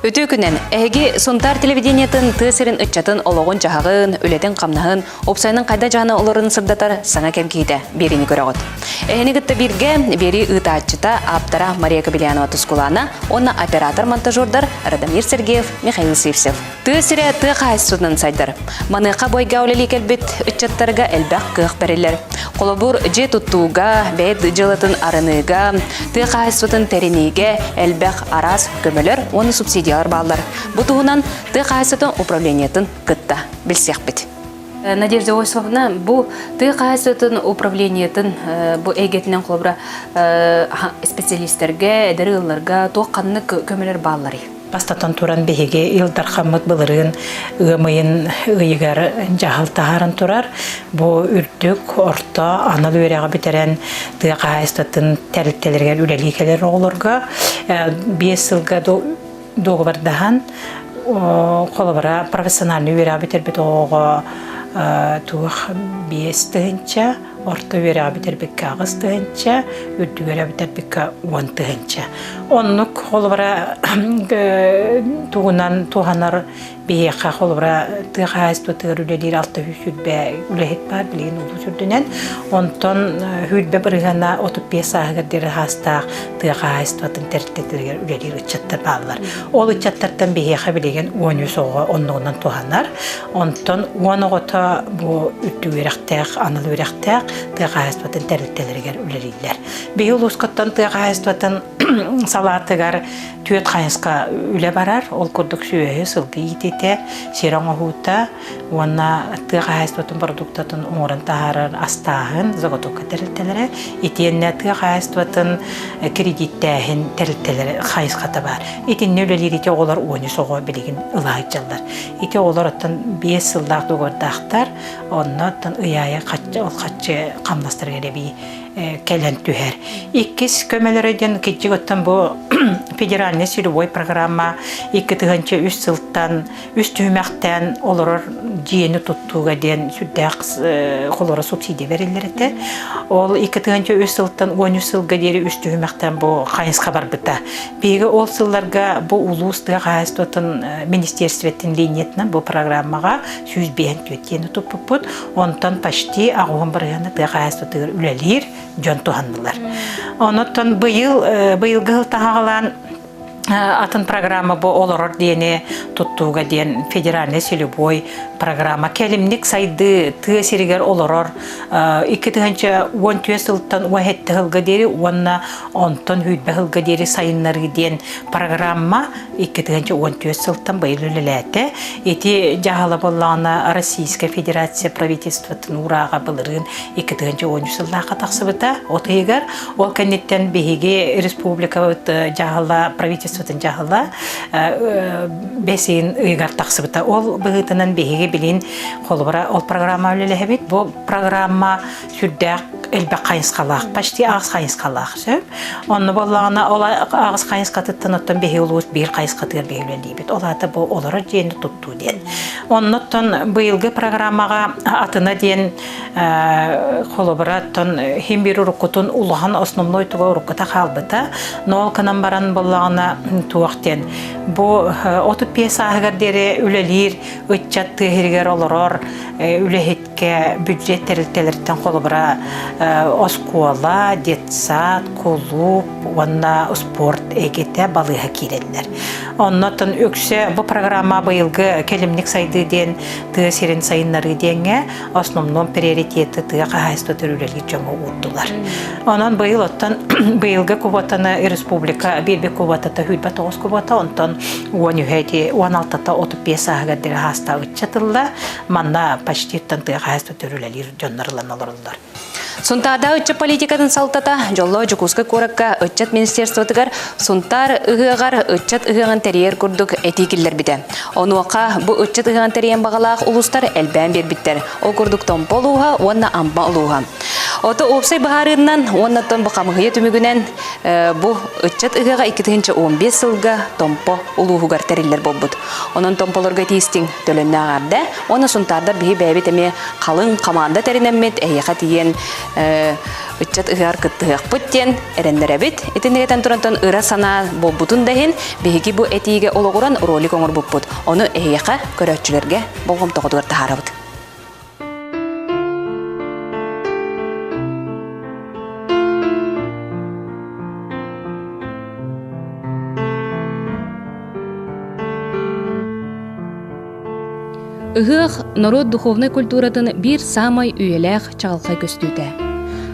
Өтө күнен әге Сунтар телевидениятын тысырын ытчатын ологон жахагын, үлетен камнахын, опсайның кайда жаны оларын сырдатар саңа кемкейді берini көрөгөт. Эхени гытта бирге бери ытаатчыта Аптара Мария Кабелянова тускулана, онна оператор-монтажердар Радомир Сергеев, Михаил Сивсев. Тысыры тыхайсудын сайдар. Маныка бойга олели келбет ытчаттарга элбак кых берелер. Колобур же туттууга, бейт жылатын арыныга, тыхайсудын терениге элбак арас көмөлөр, оны субсидиялар баллар. Бутугунан тыхайсудын управлениятын кытта билсек бит. Надежда Осиповна, бу тыхайсудын управлениятын бу эгетинен колобура специалисттерге, эдерыларга тоққанны көмөлөр баллары. Бастатан туран беге илдар хаммат былырын ымайын ыйгар жахал тахарын турар. Бу үрдүк орта анал өрәгә битерән тыгайстатын тәрилтеләргә үләликәләр олорга 5 елга договордахан колобара профессиональный өрәгә битер бит ого тух 5 тыгынча орта өрәгә битер бит кагыз тыгынча үрдүк өрәгә битер бит 10 тыгынча. Оннук колобара тугунан туханар бейқа колобара тыгайсту тыгырүлелер алты хүсүлбе үлехет бар билген улу сүрдүнен онтон хүлбе биргана 35 сагыр дер хаста тыгайстуатын тертетергер үлелер ычаттар баллар. Ол ычаттардан бейқа билген 10 сого оннугунан туханар онтон оногота бу үттүгерактак аныл өрактак тыгайстуатын тертетергер үлелерлер. Бейул ускаттан тыгайстуатын салатыгар түйет қайынсқа үле барар, ол көрдік сүйе сылғы етете, сераңа хута, онна тыгайстуатын продуктатын оңырын тағарар астағын, зағытуққа тәрілтелері, етенне тыгайстуатын кредиттәхін тәрілтелері қайынсқата бар. Етенне өлелер ете олар 10 соға білеген ұлайчалар. Ете олар оттан 5 сылдақ доғырдақтар, онна оттан ұяя қатшы қамластыр кереби кәлін түхер. Иккіз көмелерден кетчік оттан бұл федеральный силовой программа 2-тығынчы 3 сылттан, 3 түймәқтен олар жиені тұттуға ден сүрдәқ қолары субсидия берілерді. Ол 2-тығынчы 3 сылттан 13 сылға дері 3 түймәқтен бұл қайынсқа бар бұта. Бегі ол сылларға бұл ұлыстығы қайыстуатын министерстветтің линиетінен бұл программаға 100 түйеттені тұппып бұд. Онтан пашти ағуын бірғаны қайыстуатығыр үлелер жон туғандылар. Оныттан бұйылғы тағалан атын программа бу олорор дене туттуга ден федеральный силовой программа келимник сайды тысиригер олорор 2-тыгынча 10 сылтан 10 тыгылга дери онна онтон хүйтбе хылга дери сайыннары ден программа 2-тыгынча 10 сылтан быйлылеләте эти жахала боллана Российская Федерация правительствотын урага былырын 2-тыгынча 10 сыллака таксыбыта отыгар ол кеннеттен беге республика жахала правительство жахала бесин ыйгар таксыбыта ол быгытынан беге билин холбара ол программа үлелебит бу программа сүрдәк элбек кайынскалак почти агыс кайынскалак сөп онны боллагана ол агыс кайынскатыттан оттон беге улус бир кайынскатыр бегелендибит олата бу олары жени тутту ден оннотон быйылгы программага атына ден холбараттан химбир урукутун улахан основной туга урукута калбыта нол канан баран боллагана туактен бу 35 сагыр дере үлелер ытчат тыгыргер олорор үлехетке бюджет терилтелерден холбара оскола, детсад, клуб, онна спорт эгете балыга киреллер. Оннотон өксө бу программа быйылгы келимник сайды ден тысерин сайыннары денге основном приоритети тыга кайсто төрүлөлгө жоңо уттулар. Онон быйыл оттон быйылгы кубатаны республика бирбек кубатата хүлбат 9 кубата онтон 16-та 35 сагыр дере хаста ытчатылла манна почти тыга кайсто төрүлөлөр жоннарлан олорлор. Сунтарда ытчы политикатын салтата жолло жукуска коракка ытчат министерствотыгар сунтар ыгыгар ытчат ыгыган терьер курдук этикиллер бите. Онуака бу ытчат ыгыган терьен багалаах улустар элбән бербиттер. О курдуктон полуга, онна амма улуга. Ото опсай бахарыннан, оннаттан бақамығыя түмігінен бу ытчат ыгыга 2015 сылга томпо улуугар териллер болбут. Онон томполорга тиистин төлөннө ағарда, оны сунтардар биhi бәбит эме қалың команда теринеммет әйеқа тиен ыччат ыһар кыттыһак путтен эреннеребит итинегетен турантан ыра сана болбутун дехин биһиги бу этиге ологуран ролик оңор буппут ону эйяка көрөчүлөргө болгом тогодугар тахарабыт. Ыһыах народ духовный культуратын бир самай үйелэх чагалхай көстүүтэ.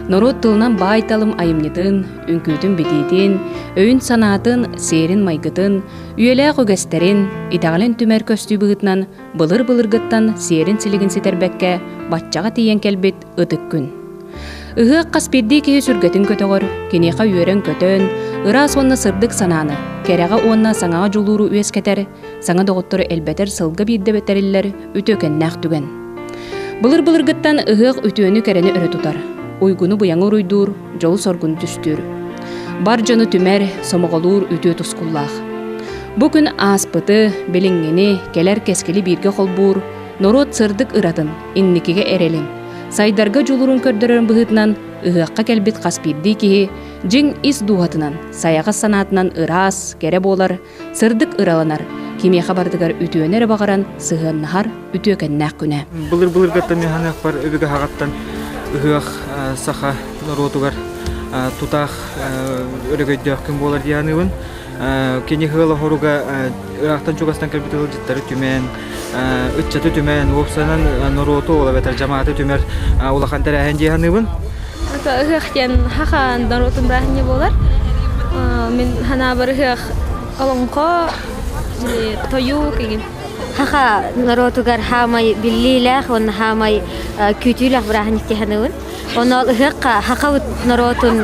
Народ тылынан байталым айымнитын, үнкүтүн бититин, өйүн санаатын, серин майгытын, үйелэх өгестерин, итагален түмер көстүү быгытынан, былыр-былыргыттан серин силигин ситербекке, батчага тиен келбит ытык күн. Ыһыах каспирди киһи сүргөтүн көтөгөр, кинеха үйөрөн көтөн, ырас онна сырдык санааны, керега онна саңага жулуру үескетер, саңа доготтору элбетер сылга бирдебетериллер үтөкеннах түген. Былыр-былыргыттан ыһыах үтөөнү керени өрө тутар. Уйгуну буяңы уруйдуур, жол соргуну түстүр. Бар жону түмер, сомоголуур үтөө тускуллаах. Бу күн ааспыты, билиңгени, келер кескили бирге холбуур, народ сырдык ыратын, инникиге эрелин. Сайдарга жулурун көрдөрөн быһытынан ыһыакка келбит каспирди киһи жиң ис дугатынан, саяга санаатынан ырас, кере болар, сырдык ыраланар. Кимеха бардыгар үтөөнер багаран сыһыаннахар үтөкеннах күнэ. Былыр-былыргаттан механак бар өбүгө хагаттан ыһыак саха народугар тутах өрөгөйдөк күн болар дияныбын. Кени хыла хоруга ырактан чугастан келбител життары түмен, ыччаты түмен, опсанан народу ола бетер жамааты түмер улахан терәһен дияныбын. Ыһыактен хахан народун баһыне болар. Мен хана бар ыһыак олонко тою кеген. Хаха народугар хамай биллилах он хамай күтүлах брахник тиханын. Онол ыһыакка хакавыт народун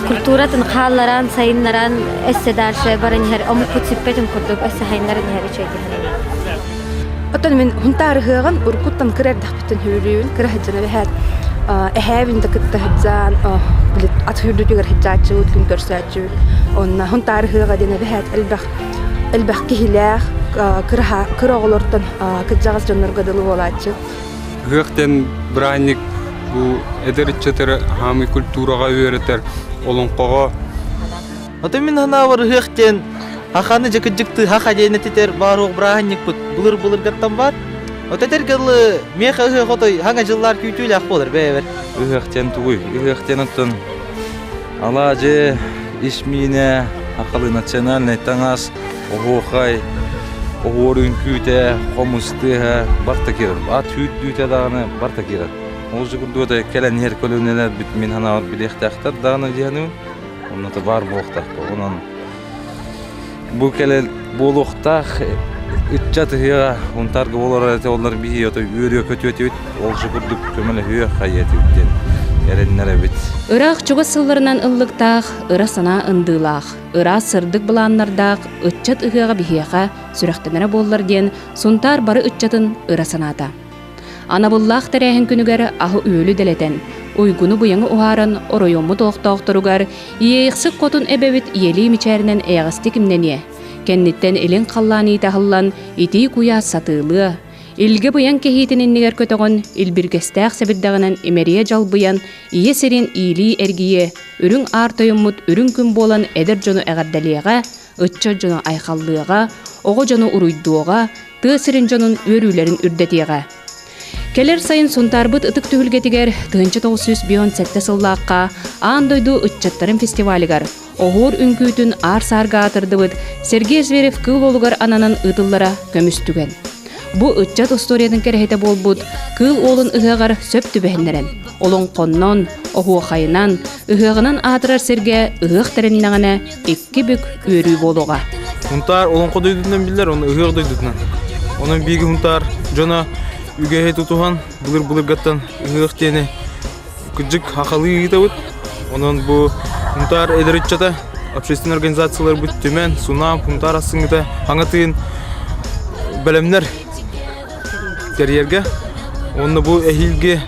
культуратын халларан сайыннаран эсседаршы баран хер омукут сиппетин курдук эссехайнарын хер чейдин. Оттон мен хунтар ыһыаган уркуттан кырардах бүтүн хүрүүн кырахжана бэхат эхэвин да кыттахжан билет атхүрдүгөр хижачы үткүн көрсөчү. Онна хунтар ыһыага дене бэхат элбах кихилах кыраголортон кыджагас жоннорго дылы болачы. Ыһыактен браник бу эдерчетер хами культурага үйрөтер олонкого. Ата мен хана бар ыһыактен хаханы жакыжыкты хаха денетер барук браник бут былыр-былыргаттан бар. Отетер гылы меха ыһыак отой хаңа жыллар күтүлак болор бебер. Ыһыактен тугуй, ыһыактен оттон алаже исмине акылы национальный таңас огохай огорун күтэ хомустыга бартакир ат хүт дүтэ даганы бартакир. Ол жигурдуда келен хер колонелер бит мен хана билехтактар даганы дияны. Онда бар болуктак. Онан бу келел болуктак итчатыга онтарга болор эте олар бии ото үйрө көтөтөт. Ол жигурдук көмөлө хүйө хайетиптен. Эреннере бит. Ыраах чугас сылларынан ыллыктаах, ыра сана ындыылаах, ыра сырдык былааннардаах, ыччат ыһыага биһиэха сүрэхтенере боллар диэн сунтар бары ыччатын ыра санаата. Анабыллаах тәрәһин күнүгер аһы үөлү делетен, уйгуну буяңы ухааран оройомму тоохтоохторугар, иэйхсык котун эбебит иелии мичээринен эягасты кимнение. Кенниттен элин қаллааны итахыллан ити куя сатыылы. Илге буян кехитининнигер көтөгөн илбиргестәк себирдагынан имерия жалбыян ие серин иили эргие үрүң артойоммут үрүң күн болан эдер жону эгардалига ычча жону айхаллыга ого жону уруйдуога тыысырын жонун өрүүлерин үрдетига келер сайын сунтарбыт ытык түгүлгетигер 1997 сыллаакка аандойду ыччаттарын фестивалигар огур үңкүүтүн ар саарга атырдыбыт Сергей Зверев кыл олугар ананын ытыллара көмүстүген. Бу ыччат историятын керехете болбут, кыл олун ыһыагар сөп түбэһиннерен. Олон коннон, оһуахайынан, ыһыагынан атырар серге ыһыак тереннагана 2 бүк өрүү болуга. Хунтар олон кодойдунан билер, оны ыһыак дойдунан. Онун биги хунтар жона үгөһе тутуган былыр-былыргаттан ыһыак тени кыжык хакалы итебит. Онун бу хунтар эдериччата общественный организациялар бут төмен, сунам, хунтар асыңыта аңатыын белемнер карьерге. Онны бу эхилге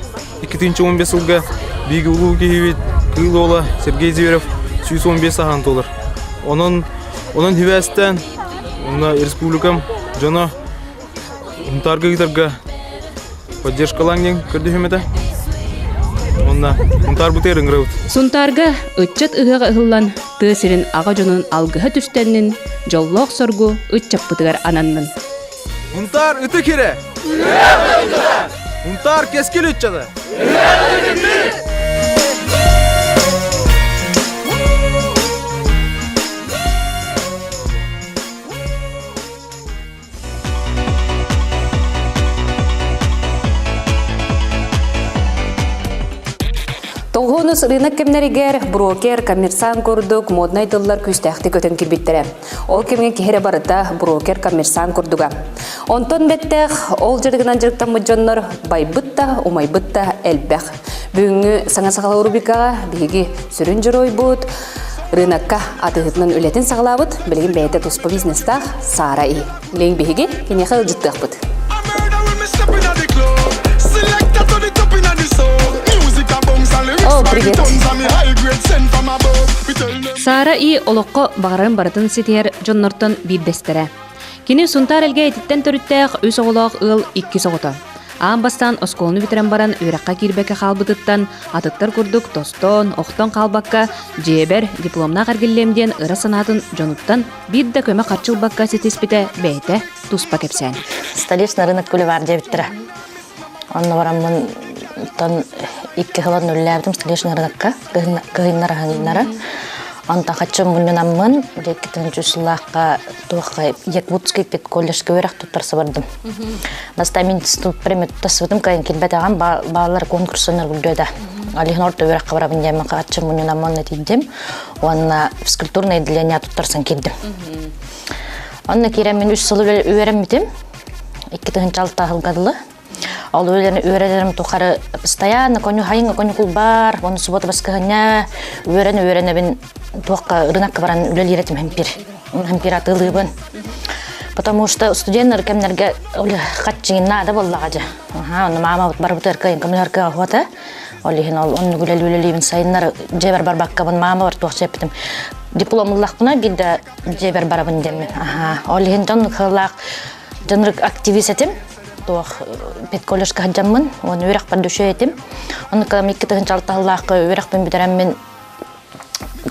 2015 жылга биги улуу кебит кыл ола Сергей Зверев 115 ахан толар. Онун хивестен онна республикам жана хунтарга гитарга поддержкалаңден көрдү хемете. онна хунтар бутер ыңгырабыт. Сунтарга ытчат ыһыга ыһыллан тыысырын ага жонун алгыһа түстеннин жоллоох соргу ытчаппытыгар ананнын. Хунтар ыты кере. Хунтар кескил үтчады. Толгонус рынок кемнеригер, брокер, коммерсант курдук, моднай дыллар күстәхти көтөн кирбиттере. Ол кемген кихере барыта брокер, коммерсант курдуга. Онтон беттех, ол жыргынан жырктан мұджоннор байбытта, умайбытта әлбәх. Бүгінгі саңа сағала урубикаға биги сүрін жырой бұд, рынокка атығытынан үлетін сағалабыд, білген бәйті туспа бизнестах Сара И. Лең биги кенеха ұлжыттық бұд. О, привет. Сара И олоққа бағарын барытын сетер жоннортон бирдестере. Кини сунтар элге этиттен төрүттәк өз оғылақ ыл 2 соғыта. Аан бастан осколыны битерен баран өраққа кирбеке қалбытыттан атыттар күрдік тостон, оқтон қалбаққа жебер дипломна қаргелемден ыры санатын жонуттан бидді көмі қарчыл баққа сетеспіте бәйті туспа кепсен. Столичный рынок күлі бар дебіттірі. Онны барамын тон 2 хылан үлләбдім столичный рынокка кыйнара. Онта хачым мұнынамын, лекетін жүсілаққа туаққа Якутский пет коллежге өрақ тұттарсы бардым. Баста мен премия тұтасыдым, кайын келбет ағам балалар конкурсыныр бүлдеді. Алихын орта өраққа барабын дәмін хачым мұнынамын етейдім. Онна физкультурное отделение тұттарсын келдім. Онна керем мен 3 сылы өрем бітім. 2-6 ғылғадылы. Ол өрелерім тұқары постоянно, көні хайынға көні күл бар, оны суббота басқығына өрені бен туаққа рынаққа баран үлел еретім хэмпир атылығын. Потому что студенттер кемнерге қатчыңын нады боллаға жа. Оны мама бар бұтыр кайын көмілерге ағуаты. Оны үлел сайынлар жебер бар баққабын мама бар туақ жепітім. Дипломылақпына білді жебер барабын демен. Олығын жон қылақ жонрық активист етім. Туох пет коллежка хаджаммын, он өрәк бар дөшө етим. Оны калам 2-6 аллаққа өрәк бен бідерем мен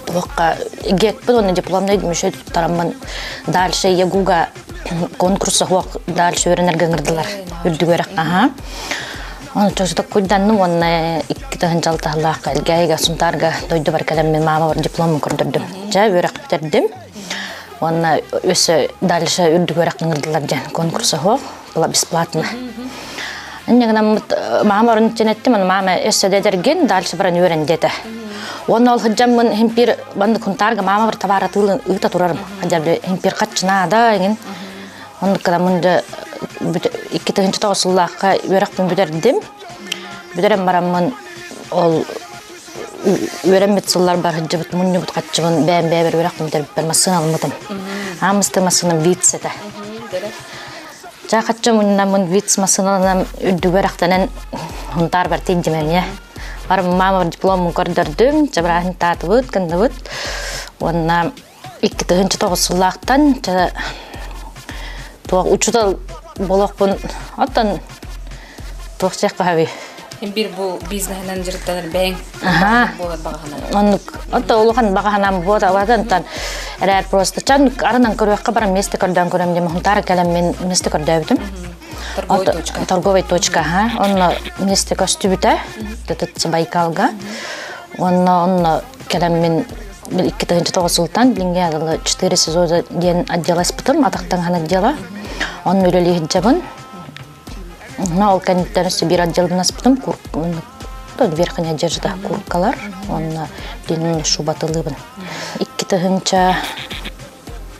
туаққа гекпін, оны дипломный мөшө тұттарамын. Дальше ягуга конкурсы хуақ дальше өренерге ғырдылар. Үрдік өрәк. Оны чөсітік көйданным, оны 2-6 аллаққа әлгәйге сұнтарға дойды бар кәлем мен мама бар дипломын көрдірдім. Жа өрәк бітердім. Оны өсі дальше үрдік өрәк ғырдылар жан конкурсы хуақ. Была бесплатно. Мама орнитенеттим, мама өсі дедерген, дальше баран өрен деді. Оны ол хыджамын хемпир банды күнтарға мама бір табар атылын ұйта тұрарым. Хаджабды хемпир қатшына да, еген. Оны каламынды 2-9 сұллаққа өрекпен бүдердім. Бүдерем барамын ол өрен бет сұллар бар хыджабыт, мұнны бұт қатшыбын бәйін-бәйбір өрекпен бүдеріп бір масын алмыдым. Амысты масының бейтседі. Жа қатшым ұнамын виц масынынан үрдігерақтанын ұнтар бар тейдімен, е. Барым мама бар дипломын көрдірдім, жабырағын таты бұд, кінді бұд. Онына 2-9 сұллақтан, туақ ұчыдал болақпын, оттан туақ жаққа хави. Bir bu бизнесінен жүріктенер бәң болады бағағанам. Отта олуған бағағанам болады авадан әрәр просто. Чан арынан көріққа барам месті көрден көрем дем. Хунтары кәлем мен месті көрді өбдім. Торговой точка. Онна месті көсті бүті. Дәтітсі Байкалға. Онна кәлем мен 2-9 султан білінге адылы 4 сезода ден отдела спытым. Атақтан ғана отдела. Онны өлелі хиджабын. Ол кәнеттері бір отделбін аспытым, верхняя одежда курткалар, онна длинный шубатылыбын. 2-тығынча,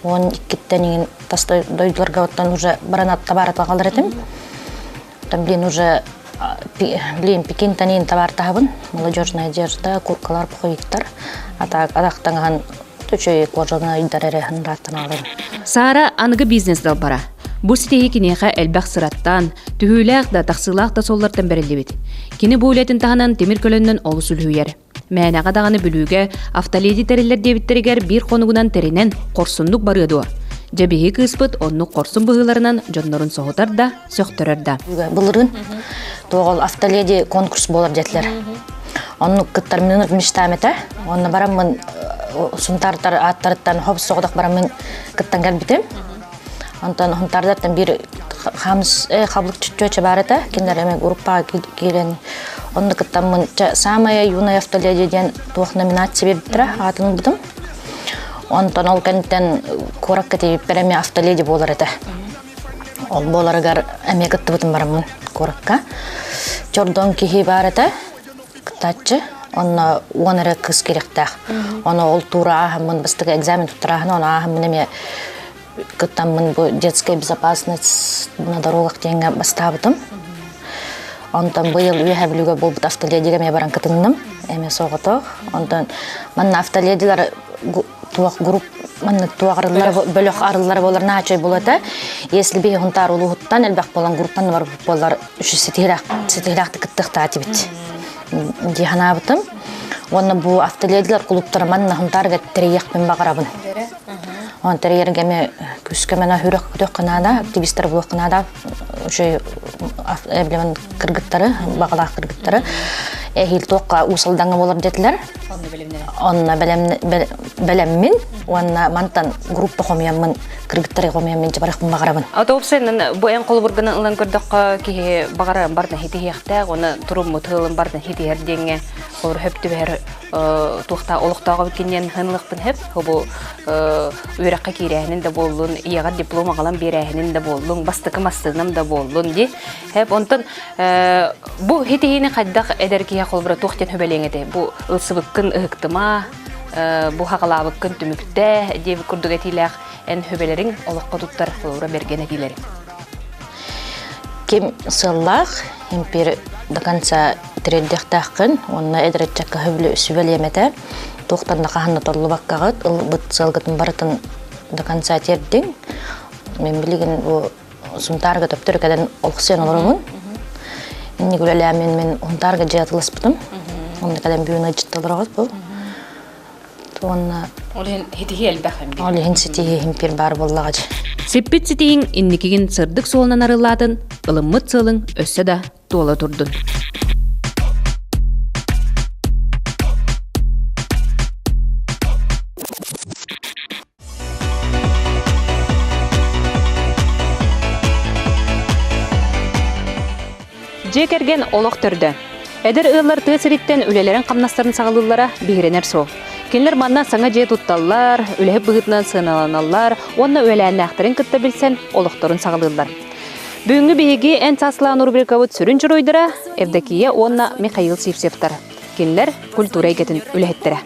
12-тәнеген тасты дойдыларға оттан уже баранат табар атағалар етім. Там блин уже, пекин тәнеген табар тағыбын, молодежная одежда, курткалар, пуховиктар, атақтанған төчөй кожалына үйдар әрі раттан алын. Сара анығы бизнес дал бара. Бу ситеги кинеха элбах сыраттан, түһүләк да тахсылак да соллардан берилди бит. Кини бу үлетин таханан темир көлөннөн олус үлүер. Мәнага даганы бүлүүгө автоледи териллер дебиттеригер бир конугунан теринен корсундук барыды. Жабиги кыспыт онну корсун быгыларынан жоннорун согутар да, сөктөрөр да. Булырын тогол автоледи конкурс болар детлер. Онны кыттар минут мечтамета. Онны барамын сунтартар аттарыттан хоп соғдақ барамын кыттан келбитем. Онтан хунтардаттан бир хамс хаблык чөчө барата. Киндер эме группа келен. Онны кыттан мын самая юная автоледиден туох номинация бептира атын будым. Онтан ол кенттен корак кетип береме автоледи болар эте. Ол боларыгар эме кытты будым барамын коракка. Чордон кихи барата. Кытачы. Онна уанары кыз керектақ. Оны ол тура ахымын быстығы экзамен тұттырағын, оны ахымын еме кыттамын бұл детская безопасность на дорогах денге бастабытым. Онтан бұйыл үйе білуге бұл бұт автоледиге ме баран кытынным, әме соғытық. Онтан манна автоледилар туақ групп, манна туақ арылар, бөлік арылар болар начай болата. Если бей хунтар улуғыттан, әлбәқ болан группан бар болар үші сетихлақты кыттық таати бит. Диханабытым. Оны бу автоледилар клубтары манна хунтарга терияқпен бағарабын. Он терьергеме күскемена хүрек күтөк кынада, активисттер бу кынада ошо эблемен кыргыттары, багалак кыргыттары эхил токка усалдаңы болор детилер. Онна белеммин, онна мантан группа хомиямын, кыргыттары хомиямын жабаракпын багарабын. Атопсен бу эн колбургана ылан көрдөк ки багара бардын хитиякта, оны турум тылын бардын хитиердеңе олар хөптү бер тухта олуктагы бикенен хынлыкпын хеп, бу үйрәккә кирәһенен дә булдың, ягы диплом алган берәһенен дә булдың, бастыкы мастыгым да булдың ди. Хеп онтан бу хитиене каддак эдеркия колбура тухтен хөбелеңеде. Бу ылсыбыккын ыктыма, бу хагалабыккын түмүктә дип күрдүгәтиләр эн хөбелерин олукка туттар колбура бергене диләр. Ким сыллах импер до конца треддехтахкын, онна эдретчакка хөблө сүбелемете. Тухтанда каханна толлубаккагыт, быт сылгытын барытын до конца тердин. Мен билген бу сунтарга төптөркәдән олксен олорумун. Инни гүләлә мен унтарга җатылыспытым. Онда кадән бүне җиттелрагыз бу. Тонна Олен хитиел бәхәм. олен ситие импер бар буллагач. Сеппит ситиин инникигин сырдык солынан арылатын, ылыммыт сылың өссө да тола турдун. Жекерген олық түрді. Эдер ыллар тысыриттен үлелерін қамнастарын сағылылара бігіренер сол. Кенлер манна саңа же тутталлар, үлеһеп быгытнан сыналаналлар, онна үләнне ақтарын кытта білсен олықтарын сағылылар. Бүгінгі бейге ән сасылан рубрикавыт сүрін жүройдыра, евдекие онна Михаил Сипсевтар. Кенлер культура егетін үлеһеттірі.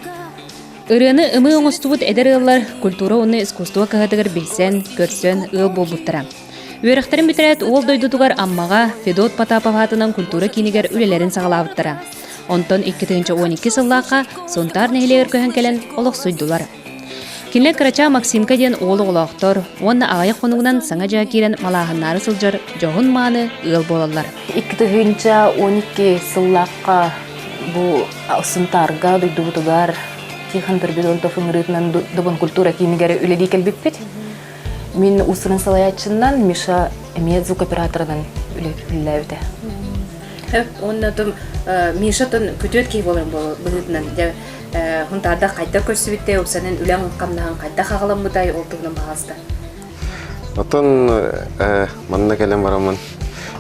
Үріні ымы оңыстуыт эдер ыллар культура оны искусство кағадығыр білсен, көрсен, ыл болбуттыра. Үйрәхтерін бітерет ол дойдудугар аммаға Федот Потапов атынан культура кинигер үлелерін сағалабыттыра. Онтон 2012 сыллаққа сонтар нәйлер көһен келен олық суйдулар. Кинлер Крача Максимка ден олы олақтор, онна ағайық қонуғынан саңа жа керен малағыннары сылжыр жоғын маны ыл болалар. 2012 сыллаққа бұл сонтарға дойдудугар Тихан Турбидонтов ыңырытынан дұбын культура кинигер үлелі келбіппет. Мен усырын салаячынан Миша эме звук операторынан үлеләвде. Онна том Миша тон күтөт кей болын бұлытынан. Хунтарда қайда көрсібітте, опсанын үләң қамнаған қайда қағылан бұдай олтығынан бағасты. Отын манна кәлем барамын.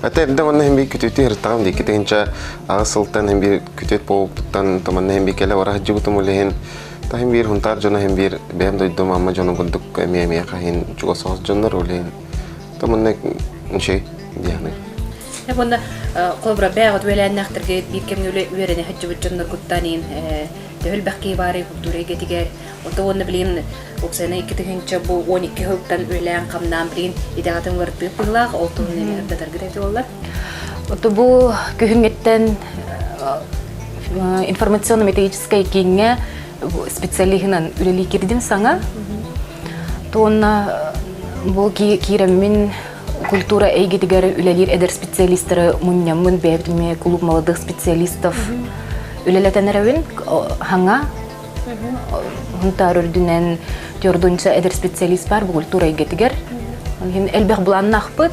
Әті әрді манна хембей күтөті ғырттағым дейкі тегінші ағысылттан хембей күтөт болуптықтан манна хембей кәлі варақ жығытым өлеген. Тахим бир хунтар жона хем бир бем дойдум амма жона гулдук эме кахин чугосоос жоннор олейн. Таманнек нчей дияны. Бонда колбра бәгыт вәләннәхтергә биркемне үрене хаҗыбы жоннор куттанин тәһил бәхки бары культурага тигәр. Ото оны билен оксана 2-нче бу 12 хылтан үлән камнан билен идагатын варты пылак олтуны да таргырәте булар. Ото бу күһүнгеттен информационно-методическое кеңе специалихынан үлели кирдим саңа. Тонна бу киремин культура эйгедигер үлелер эдер специалисттары муннямын бәбдиме клуб молодых специалистов үлелетенеревин ханга хунтар үрдүнен төрдүнчө эдер специалист бар бу культура эйгедигер. Ин элбек буланнахпыт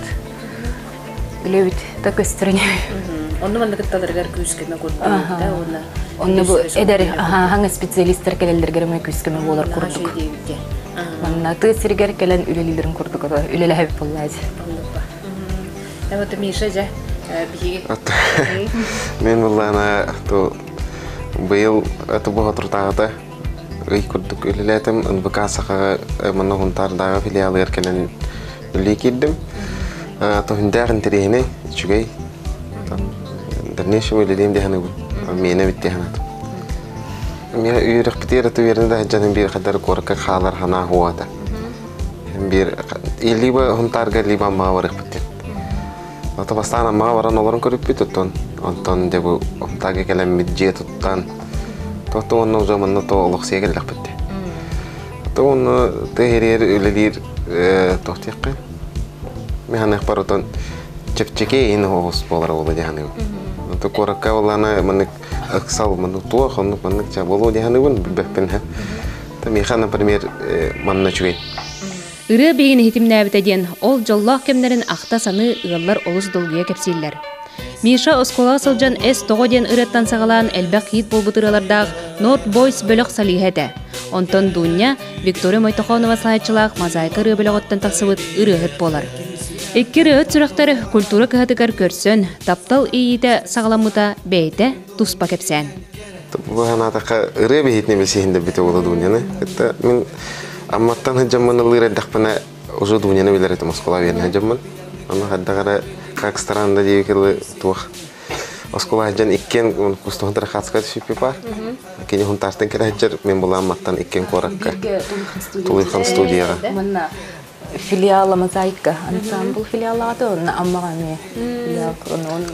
үлебит та көстөрүнө. Онны манда кытталаргар күскеме курдук да, Онны бу эдер хаңа специалисттер келелдергер ме күскеме болар курдук. Манна тысыргер келен үлелилерин курдук, үлеле боллаҗы. Вот Миша же биги. Мен буллана то быйыл это было трудата. Ой курдук үлелетем НБК-сага мына хунтардагы филиалы эркелен үлекиддим. То хиндагын терехне чугай. Дернешем үлелем деханы бу. Мене биттеханат. Мен үйрек битер төвердә җаным бир кадәр корка халар хана хуата. Бир либо хунтарга либо маварык биттер. Ата бастана маваран оларын көрүп биттен. Антон дебу хунтага келем мидже туттан. То онны заманны то олық сегерлек битте. То онны тегерер үлелер тохтыкка. Механек баротон чепчеке ин хос болар болду дияны. То коракка олана мынык аксал мыны то хонны мынык ча болду дияны бун беппен. Та механ например манна чугай. Ыры бейин хитимнәбитеден ол жоллах кемнерин ахта саны ыаллар олус долгуя кепсиллер. Миша оскола сылжан S9 ыраттан сағалан әлбәк хит болбутыралардаг North Boys бөлік салихәді. Онтон Дуня Виктория Мойтохонова сайчылақ мозаика ыры бөліғоттан тақсыбыт ырығыт болар. Экки рыгыт сүрәқтары культура кыһатыгар көрсөн, таптал ийите сағаламыта бәйті туспа кепсән. Бұл ханатақа ыры бейітіне бәсейінде біті олы Дуняны. Мен амматтан хыджамман ылыр әддақпына ұжы Дуняны білер етім оскола верін хыджамман. Аны хаддағара как странно девикелы тух. Оскола жан иккен кустохтар хатска түшүп бар. Кене хунтартын кережер мен булам маттан иккен коракка. Тулыхан студияга. Мына филиалы мозаика ансамбл филиалаты онна аммагаме.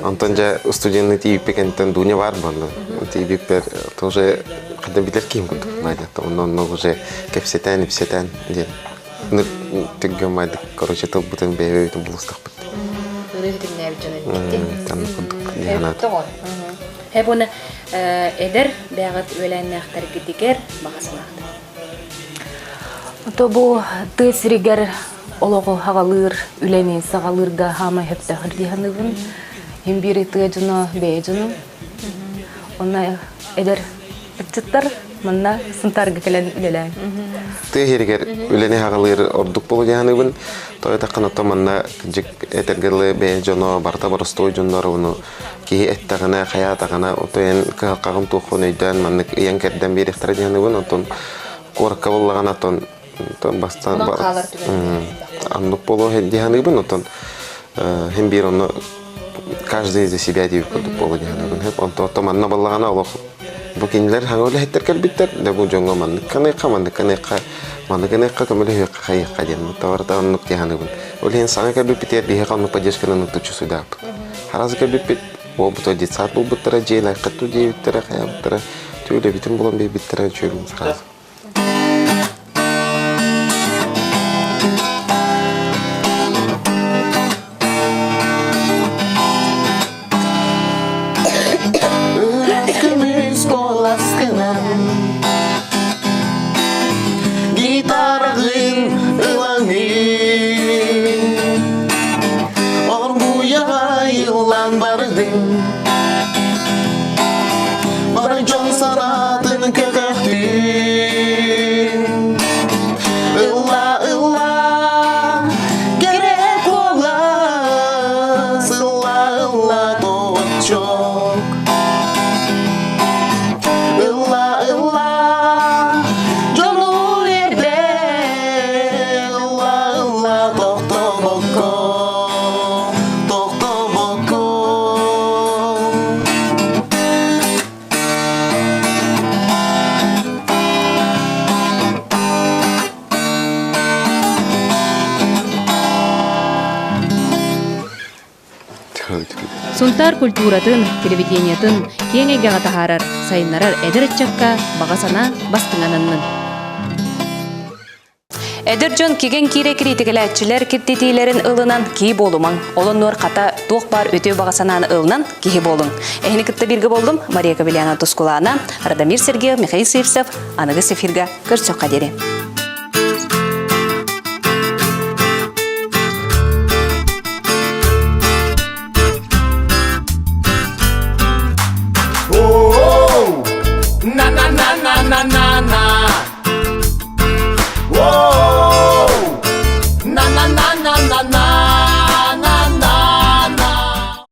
Антон жа студияны типикентен Дуня бар болду. Типипер тоже когда билер ким кут майда. Он уже кепсетен ден. Ну тигге майда короче то бутен беве то булустак. Хебуна эдер бәгат өләннәхтәр китикер багасынакты. То бу тысригер олого хагалыр үләне сагалырга хама хепте хырдиһаныбын. Һәм бире тыҗына бәҗүн. Онна эдер чыттар манна сынтарга келен үләлән. Тыһиргер үләне хагалыр ордук болу җаныбын. Тоята канатта манна жик этергеле бәҗүн барта барыстой җоннары ки эттагына хаятагына отен кагым тухонойдан манны ян кердән бир ихтар җаныбын отон корка буллаган отон бастан бар. Анны поло җаныбын отон һәм бир аны каждый за себя дип поло җаныбын һәм отон манна буллаган алох бу кинләр хаңгылы хәттер биттер дә бу җоңга манны каныка камеле хәй каден таварда анны җаныбын олен саңа кәбе биттер бихе канны поддержканы тучу суда хараз кәбе бит ол буту детсад бул буттара жейла катту жейттера хаяттара түйле битим булам бе биттера чөйүм сразу. Сунтар культуратын, телевидениятын кеңеге гатахарар, сайыннарар эдерчакка багасана бастыңананнын. Эдерджон кеген кире критикеләтчиләр киттитиләрен ылынан ки болумаң. Олон нур ката тук бар өтө багасананы ылынан ки болуң. Эхни китте бирге болдум. Мария Кабеляна Тускулана, Радомир Сергеев, Михаил Севцев, аныгы сефирга көрсөк кадере.